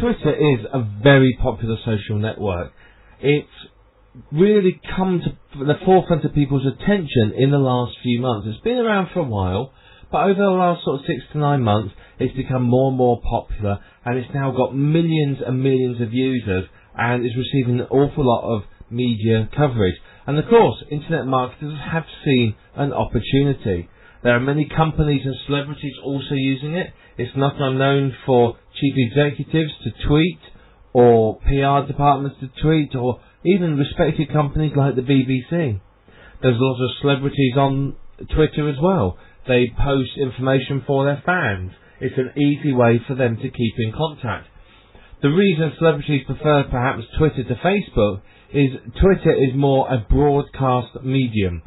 Twitter is a very popular social network. It's really come to the forefront of people's attention in the last few months. It's been around for a while, but over the last sort of 6 to 9 months, it's become more and more popular, and it's now got millions and millions of users, and is receiving an awful lot of media coverage. And of course, internet marketers have seen an opportunity. There are many companies and celebrities also using it. It's not unknown for chief executives to tweet, or PR departments to tweet, or even respected companies like the BBC. There's lots of celebrities on Twitter as well. They post information for their fans. It's an easy way for them to keep in contact. The reason celebrities prefer perhaps Twitter to Facebook is Twitter is more a broadcast medium.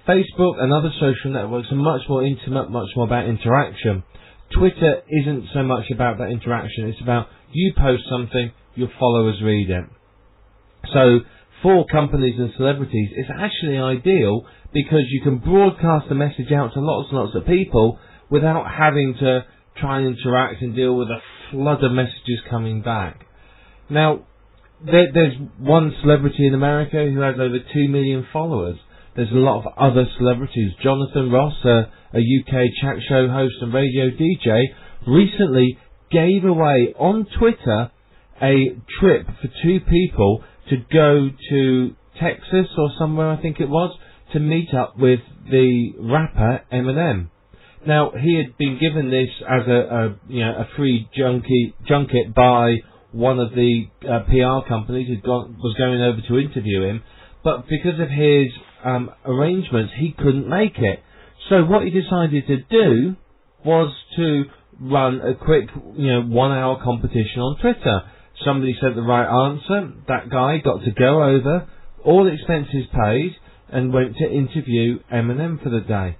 Facebook and other social networks are much more intimate, much more about interaction. Twitter isn't so much about that interaction. It's about you post something, your followers read it. So for companies and celebrities, it's actually ideal because you can broadcast the message out to lots and lots of people without having to try and interact and deal with a flood of messages coming back. Now, there's one celebrity in America who has over 2 million followers. There's a lot of other celebrities. Jonathan Ross, a UK chat show host and radio DJ, recently gave away on Twitter a trip for 2 people to go to Texas or somewhere, I think it was, to meet up with the rapper Eminem. Now, he had been given this as a free junket by one of the PR companies who was going over to interview him, but because of his arrangements, he couldn't make it. So what he decided to do was to run a quick, 1-hour competition on Twitter. Somebody said the right answer. That guy got to go over, all expenses paid, and went to interview Eminem for the day.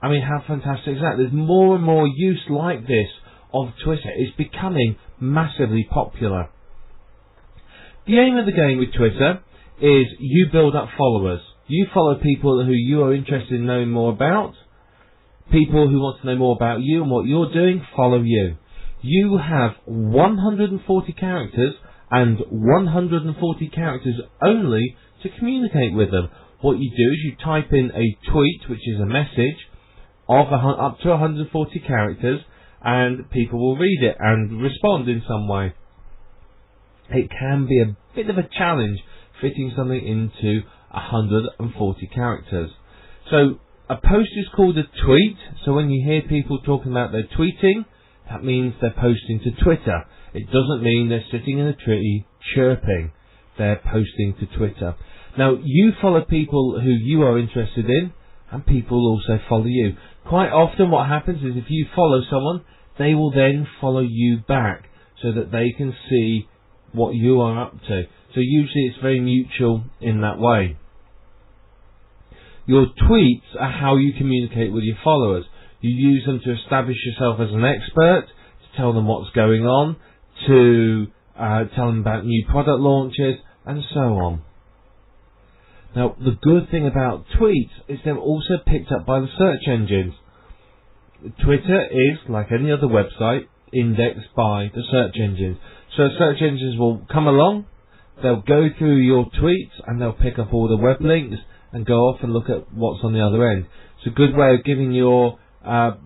I mean, how fantastic is that? There's more and more use like this of Twitter. It's becoming massively popular. The aim of the game with Twitter is you build up followers. You follow people who you are interested in knowing more about. People who want to know more about you and what you're doing follow you. You have 140 characters and 140 characters only to communicate with them. What you do is you type in a tweet, which is a message, of up to 140 characters, and people will read it and respond in some way. It can be a bit of a challenge fitting something into 140 characters. So a post is called a tweet, so when you hear people talking about their tweeting, that means they're posting to Twitter. It doesn't mean they're sitting in a tree chirping. They're posting to Twitter. Now, you follow people who you are interested in, and people also follow you. Quite often what happens is if you follow someone, they will then follow you back so that they can see what you are up to. So usually it's very mutual in that way. Your tweets are how you communicate with your followers. You use them to establish yourself as an expert, to tell them what's going on, to tell them about new product launches, and so on. Now, the good thing about tweets is they're also picked up by the search engines. Twitter is, like any other website, indexed by the search engines. So search engines will come along, they'll go through your tweets, and they'll pick up all the web links and go off and look at what's on the other end. It's a good way of giving your website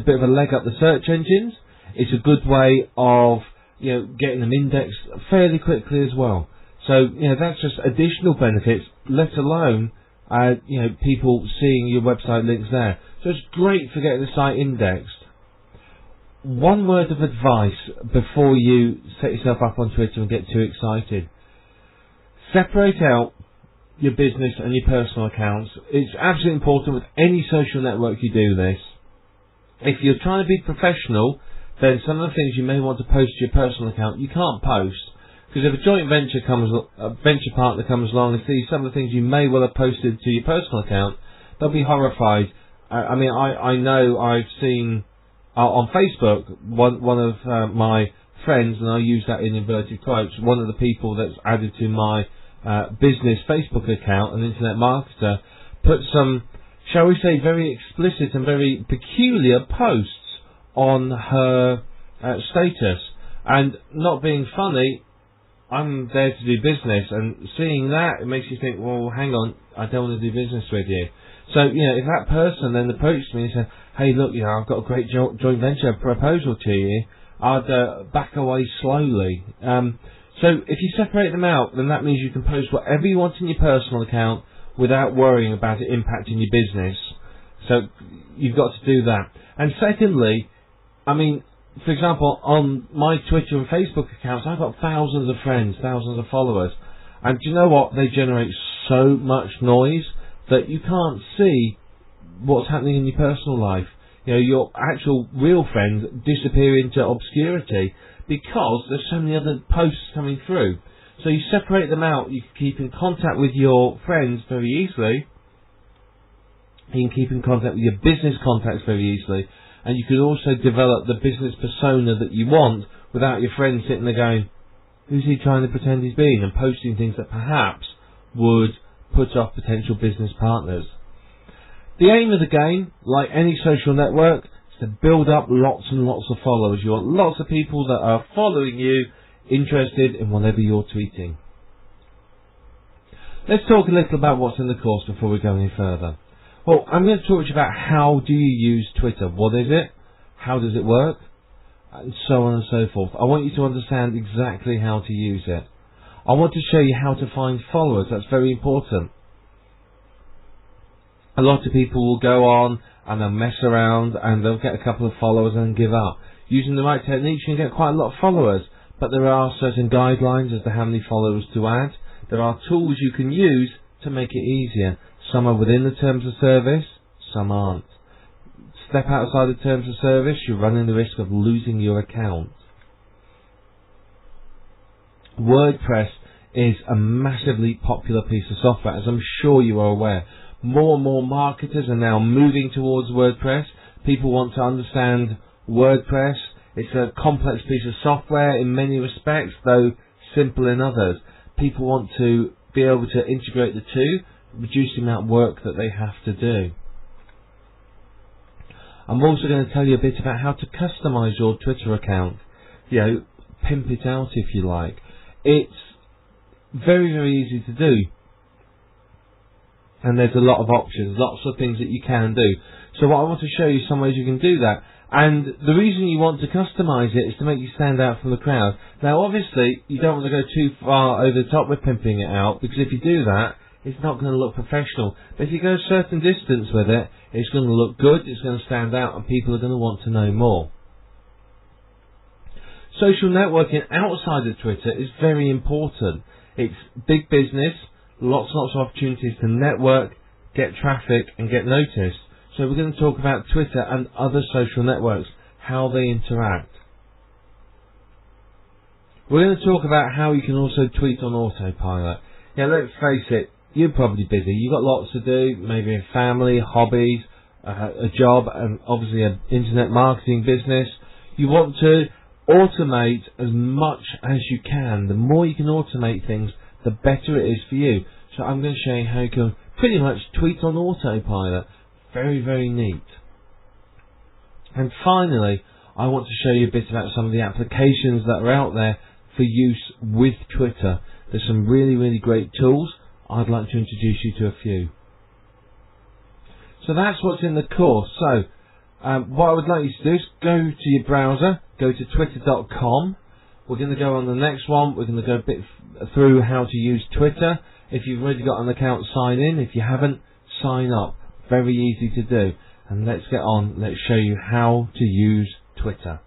a bit of a leg up the search engines. It's a good way of getting them indexed fairly quickly as well. So that's just additional benefits, let alone people seeing your website links there. So it's great for getting the site indexed. One word of advice before you set yourself up on Twitter and get too excited. Separate out your business and your personal accounts. It's absolutely important with any social network you do this. If you're trying to be professional, then some of the things you may want to post to your personal account, you can't post. Because if a joint venture partner comes along and sees some of the things you may well have posted to your personal account, they'll be horrified. I know I've seen on Facebook, one of my friends, and I'll use that in inverted quotes, one of the people that's added to my business Facebook account, an internet marketer, put some, shall we say, very explicit and very peculiar posts on her status. And not being funny, I'm there to do business, and seeing that, it makes you think, well, hang on, I don't want to do business with you. So, if that person then approached me and said, hey, look, I've got a great joint venture proposal to you, I'd back away slowly. So if you separate them out, then that means you can post whatever you want in your personal account without worrying about it impacting your business. So you've got to do that. And secondly, for example, on my Twitter and Facebook accounts, I've got thousands of friends, thousands of followers. And do you know what? They generate so much noise that you can't see what's happening in your personal life. Your actual real friends disappear into obscurity because there's so many other posts coming through. So you separate them out, you can keep in contact with your friends very easily. You can keep in contact with your business contacts very easily. And you can also develop the business persona that you want without your friends sitting there going, who's he trying to pretend he's being? And posting things that perhaps would put off potential business partners. The aim of the game, like any social network, is to build up lots and lots of followers. You want lots of people that are following you, interested in whatever you're tweeting. Let's talk a little about what's in the course before we go any further. Well, I'm going to talk to you about how do you use Twitter. What is it? How does it work? And so on and so forth. I want you to understand exactly how to use it. I want to show you how to find followers. That's very important. A lot of people will go on and they'll mess around and they'll get a couple of followers and give up. Using the right techniques, you can get quite a lot of followers. But there are certain guidelines as to how many followers to add. There are tools you can use to make it easier. Some are within the terms of service, some aren't. Step outside the terms of service, you're running the risk of losing your account. WordPress is a massively popular piece of software, as I'm sure you are aware. More and more marketers are now moving towards WordPress. People want to understand WordPress. It's a complex piece of software in many respects, though simple in others. People want to be able to integrate the two, reduce the amount of work that they have to do. I'm also going to tell you a bit about how to customize your Twitter account. Pimp it out if you like. It's very, very easy to do. And there's a lot of options, lots of things that you can do. So what I want to show you some ways you can do that. And the reason you want to customize it is to make you stand out from the crowd. Now obviously you don't want to go too far over the top with pimping it out, because if you do that, it's not going to look professional. But if you go a certain distance with it, it's going to look good, it's going to stand out, and people are going to want to know more. Social networking outside of Twitter is very important. It's big business, lots and lots of opportunities to network, get traffic, and get noticed. So we're going to talk about Twitter and other social networks, how they interact. We're going to talk about how you can also tweet on autopilot. Let's face it, you're probably busy. You've got lots to do, maybe a family, hobbies, a job, and obviously an internet marketing business. You want to automate as much as you can. The more you can automate things, the better it is for you. So I'm going to show you how you can pretty much tweet on autopilot. Very, very neat. And finally, I want to show you a bit about some of the applications that are out there for use with Twitter. There's some really, really great tools. I'd like to introduce you to a few. So that's what's in the course. So what I would like you to do is go to your browser, go to twitter.com. We're going to go on the next one. We're going to go a bit through how to use Twitter. If you've already got an account, sign in. If you haven't, sign up. Very easy to do. And let's get on. Let's show you how to use Twitter.